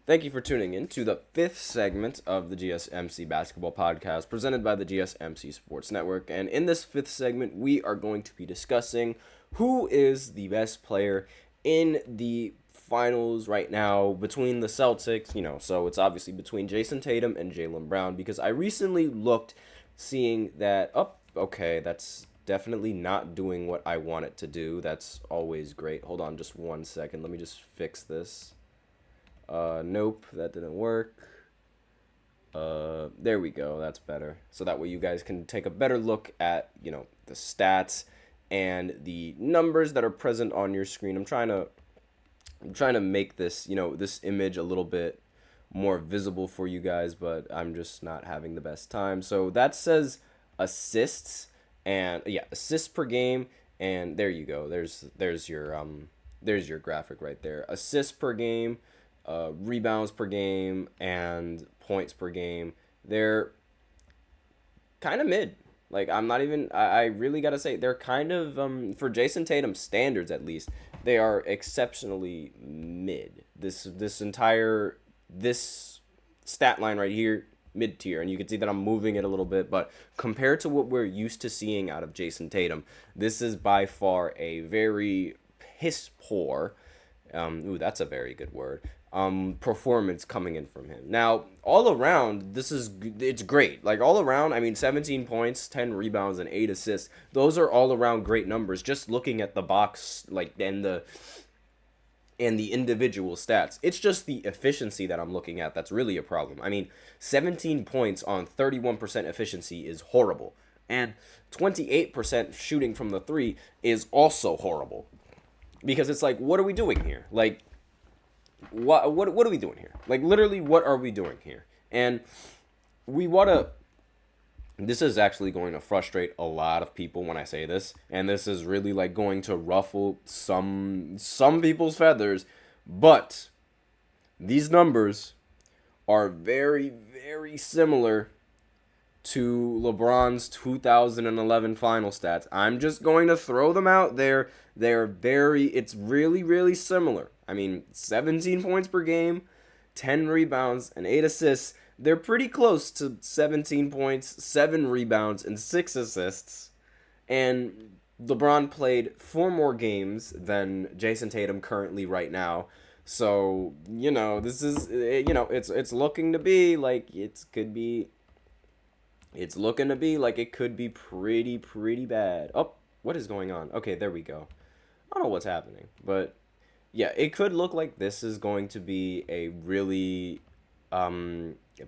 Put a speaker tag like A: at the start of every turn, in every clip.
A: Thank you for tuning in to the fifth segment of the GSMC Basketball Podcast presented by the GSMC Sports Network. And in this fifth segment, we are going to be discussing who is the best player in the finals right now between the Celtics. So it's obviously between Jayson Tatum and Jaylen Brown because I recently looked seeing that, okay, that's definitely not doing what I want it to do. That's always great. Hold on just 1 second. Let me just fix this. Nope, that didn't work. There we go. That's better. So that way you guys can take a better look at, the stats and the numbers that are present on your screen. I'm trying to make this, this image a little bit more visible for you guys, but I'm just not having the best time. So that says assists and yeah, assists per game, and there you go. There's your graphic right there. Assists per game, rebounds per game, and points per game. They're kind of mid. Like I'm not even. I really gotta say they're kind of for Jayson Tatum standards at least. They are exceptionally mid. This stat line right here, mid tier, and you can see that I'm moving it a little bit. But compared to what we're used to seeing out of Jayson Tatum, this is by far a very piss poor. That's a very good word. Performance coming in from him. Now, all around, it's great. Like all around, I mean, 17 points, 10 rebounds, and 8 assists. Those are all around great numbers. Just looking at the box, like and the individual stats. It's just the efficiency that I'm looking at that's really a problem. I mean, 17 points on 31% efficiency is horrible. And 28% shooting from the three is also horrible. Because it's like, what are we doing here? Like, what are we doing here? Like, literally, what are we doing here? And we want to. This is actually going to frustrate a lot of people when I say this, and this is really like going to ruffle some people's feathers, but these numbers are very, very similar to LeBron's 2011 final stats. I'm just going to throw them out there. It's really, really similar. I mean, 17 points per game, 10 rebounds, and 8 assists. They're pretty close to 17 points, 7 rebounds, and 6 assists. And LeBron played 4 more games than Jayson Tatum currently right now. So, this is, it's looking to be like it's looking to be like it could be pretty, pretty bad. Oh, what is going on? Okay, there we go. I don't know what's happening, but yeah, it could look like this is going to be a really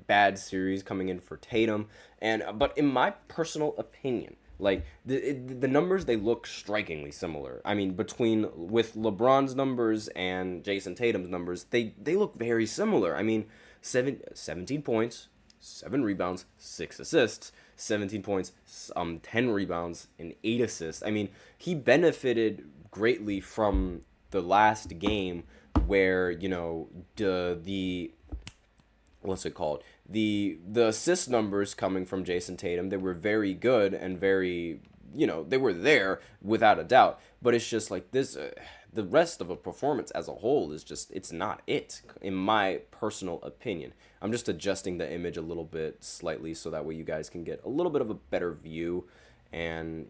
A: bad series coming in for Tatum. But in my personal opinion, like the numbers, they look strikingly similar. I mean, with LeBron's numbers and Jayson Tatum's numbers, they look very similar. I mean, 17 points, 7 rebounds, 6 assists, 17 points, 10 rebounds, and 8 assists. I mean, he benefited greatly from the last game where, the what's it called? The assist numbers coming from Jayson Tatum, they were very good and very, they were there without a doubt. But it's just like this, the rest of a performance as a whole is just, it's not it, in my personal opinion. I'm just adjusting the image a little bit slightly so that way you guys can get a little bit of a better view and,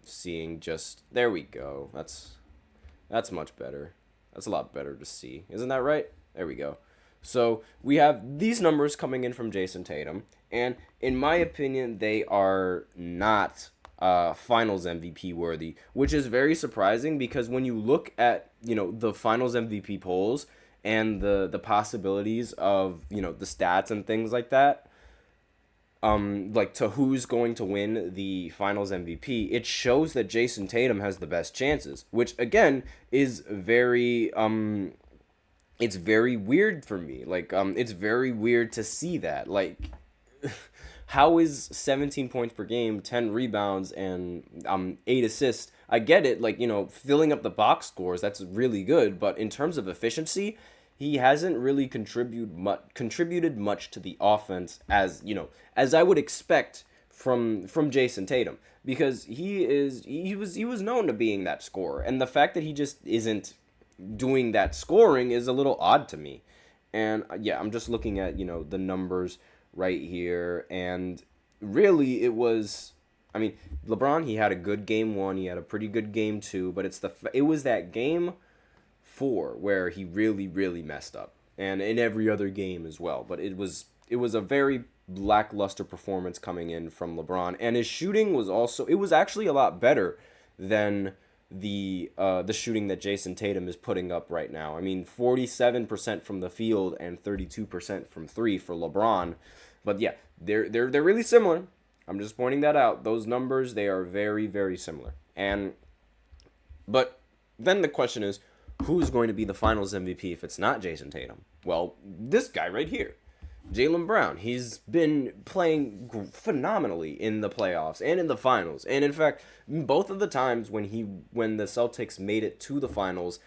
A: seeing just, there we go. That's much better. That's a lot better to see. Isn't that right? There we go. So we have these numbers coming in from Jayson Tatum, and in my opinion, they are not Finals MVP worthy, which is very surprising because when you look at the Finals MVP polls and the possibilities of the stats and things like that, like to who's going to win the Finals MVP, it shows that Jayson Tatum has the best chances, which again is very it's very weird for me. Like, it's very weird to see that. Like, how is 17 points per game, 10 rebounds, and 8 assists? I get it, like, filling up the box scores, that's really good. But in terms of efficiency, he hasn't really contributed much to the offense as I would expect from Jayson Tatum, because he was known to being that scorer, and the fact that he just isn't doing that scoring is a little odd to me. And yeah, I'm just looking at, the numbers right here. And really, it was, I mean, LeBron, he had a good game one. He had a pretty good game two. But it was that game four where he really, really messed up. And in every other game as well. But it was a very lackluster performance coming in from LeBron. And his shooting was also, it was actually a lot better than the shooting that Jayson Tatum is putting up right now. I mean, 47% from the field and 32% from three for LeBron. But yeah, they're really similar. I'm just pointing that out. Those numbers, they are very, very similar. But then the question is, who's going to be the Finals MVP if it's not Jayson Tatum? Well, this guy right here. Jaylen Brown, he's been playing phenomenally in the playoffs and in the finals. And in fact, both of the times when the Celtics made it to the finals,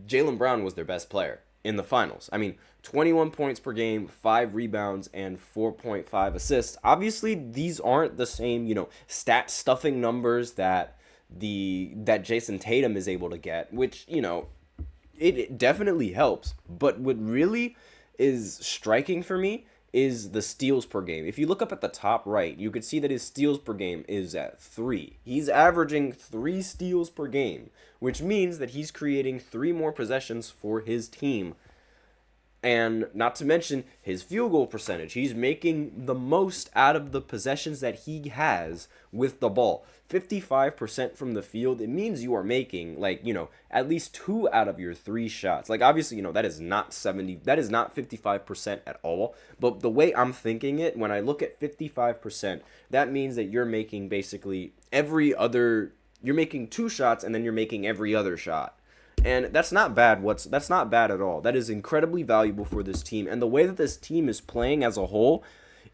A: Jaylen Brown was their best player in the finals. I mean, 21 points per game, 5 rebounds, and 4.5 assists. Obviously, these aren't the same, stat stuffing numbers that Jayson Tatum is able to get, which, it definitely helps. But what really is striking for me is the steals per game. If you look up at the top right, you could see that his steals per game is at 3. He's averaging 3 steals per game, which means that he's creating 3 more possessions for his team. And not to mention his field goal percentage. He's making the most out of the possessions that he has with the ball. 55% from the field. It means you are making, at least 2 out of your 3 shots. Obviously, that is not 55% at all. But the way I'm thinking it, when I look at 55%, that means that you're making basically you're making 2 shots and then you're making every other shot. And that's not bad. That's not bad at all. That is incredibly valuable for this team. And the way that this team is playing as a whole,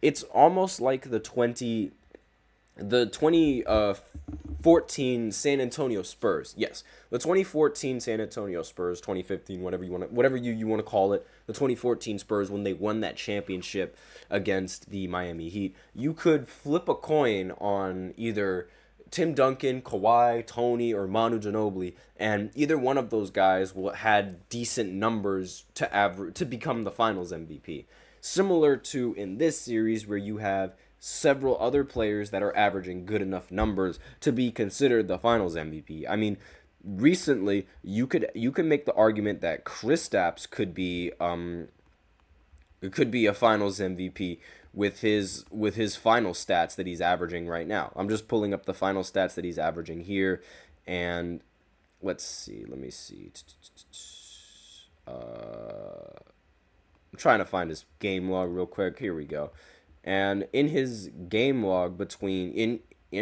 A: it's almost like the 2014 San Antonio Spurs. Yes, the 2014 San Antonio Spurs, 2015, whatever you want to call it, the 2014 Spurs when they won that championship against the Miami Heat. You could flip a coin on either Tim Duncan, Kawhi, Tony, or Manu Ginobili, and either one of those guys had decent numbers to become the Finals MVP. Similar to in this series where you have several other players that are averaging good enough numbers to be considered the Finals MVP. I mean, recently you could make the argument that Kristaps could be a Finals MVP with his final stats that he's averaging right now. I'm just pulling up the final stats that he's averaging here, and let me see. I'm trying to find his game log real quick. Here we go. And in his game log in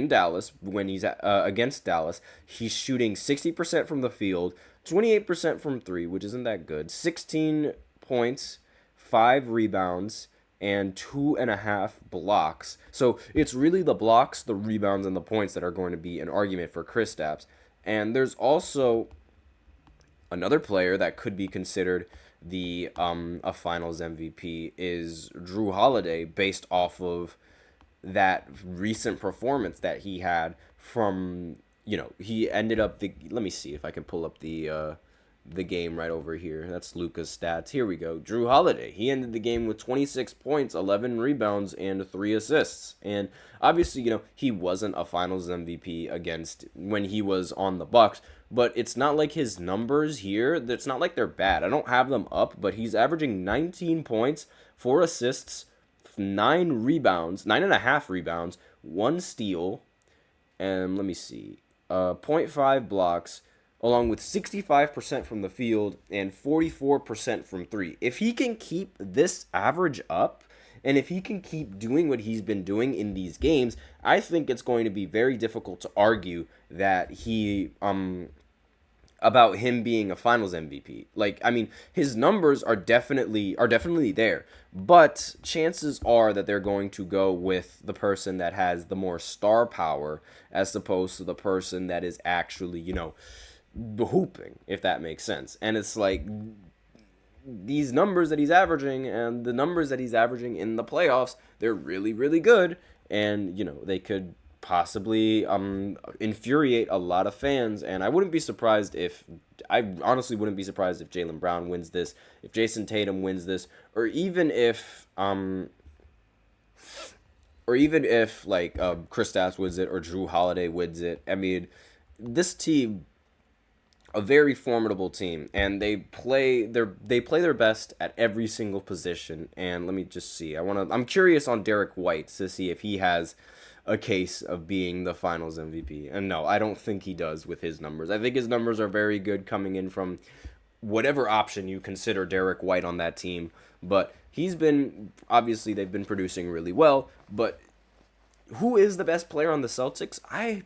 A: Dallas, when he's against Dallas, he's shooting 60% from the field, 28% from 3, which isn't that good, 16 points, 5 rebounds, and 2.5 blocks. So it's really the blocks, the rebounds, and the points that are going to be an argument for Kristaps. And there's also another player that could be considered a Finals MVP is Jrue Holiday, based off of that recent performance that he had from, he ended up let me see if I can pull up the game right over here. That's Luka's stats. Here we go. Jrue Holiday. He ended the game with 26 points, 11 rebounds, and 3 assists. And obviously, he wasn't a Finals MVP when he was on the Bucks, but it's not like his numbers here, it's not like they're bad. I don't have them up, but he's averaging 19 points, 4 assists, 9 rebounds, 9.5 rebounds, 1 steal, and let me see, 0.5 blocks, along with 65% from the field and 44% from 3. If he can keep this average up, and if he can keep doing what he's been doing in these games, I think it's going to be very difficult to argue that about him being a Finals MVP. His numbers are definitely there, but chances are that they're going to go with the person that has the more star power as opposed to the person that is actually, hooping, if that makes sense. And it's these numbers that he's averaging and the numbers that he's averaging in the playoffs, they're really, really good. And, they could possibly infuriate a lot of fans, and I honestly wouldn't be surprised if Jaylen Brown wins this, if Jayson Tatum wins this, or even if like Kristaps wins it or Jrue Holiday wins it. I mean, this team, a very formidable team, and they play their best at every single position. And let me just see. I'm curious on Derek White to see if he has a case of being the Finals MVP. And no, I don't think he does with his numbers. I think his numbers are very good coming in from whatever option you consider Derek White on that team. But they've been producing really well. But who is the best player on the Celtics?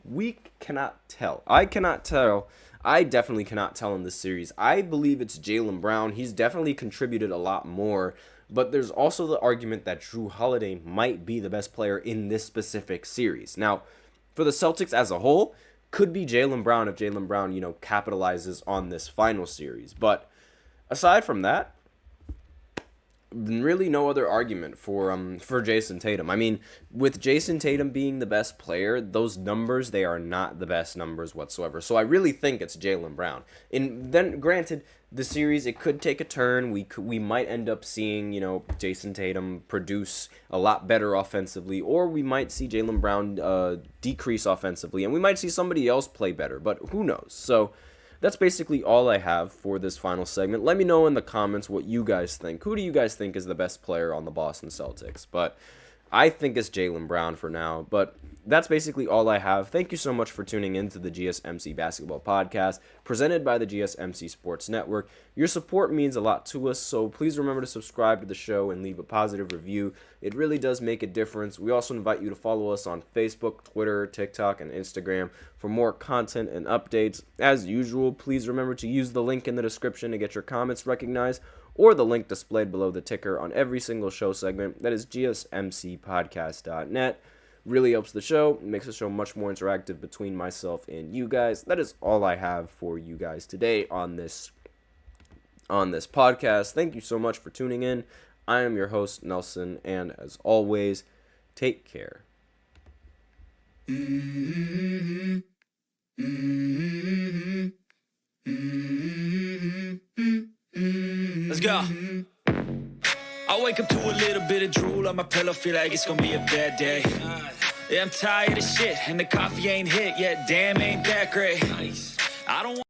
A: We cannot tell. I cannot tell. I definitely cannot tell in this series. I believe it's Jaylen Brown. He's definitely contributed a lot more. But there's also the argument that Jrue Holiday might be the best player in this specific series. Now, for the Celtics as a whole, could be Jaylen Brown if Jaylen Brown, capitalizes on this final series. But aside from that, really no other argument for Jayson Tatum. I mean, with Jayson Tatum being the best player, those numbers, they are not the best numbers whatsoever. So I really think it's Jaylen Brown. And then, granted, the series, it could take a turn. We might end up seeing, Jayson Tatum produce a lot better offensively, or we might see Jaylen Brown decrease offensively, and we might see somebody else play better, but who knows? So that's basically all I have for this final segment. Let me know in the comments what you guys think. Who do you guys think is the best player on the Boston Celtics? But I think it's Jaylen Brown for now. But that's basically all I have. Thank you so much for tuning in to the GSMC Basketball Podcast, presented by the GSMC Sports Network. Your support means a lot to us, so please remember to subscribe to the show and leave a positive review. It really does make a difference. We also invite you to follow us on Facebook, Twitter, TikTok, and Instagram for more content and updates. As usual, please remember to use the link in the description to get your comments recognized, or the link displayed below the ticker on every single show segment. That is gsmcpodcast.net. Really helps the show, makes the show much more interactive between myself and you guys. That is all I have for you guys today on this podcast. Thank you so much for tuning in. I am your host, Nelson, and as always, take care.
B: Let's go. I wake up to a little bit of drool on my pillow, feel like it's gonna be a bad day. Yeah, I'm tired of shit, and the coffee ain't hit yet, damn, ain't that great.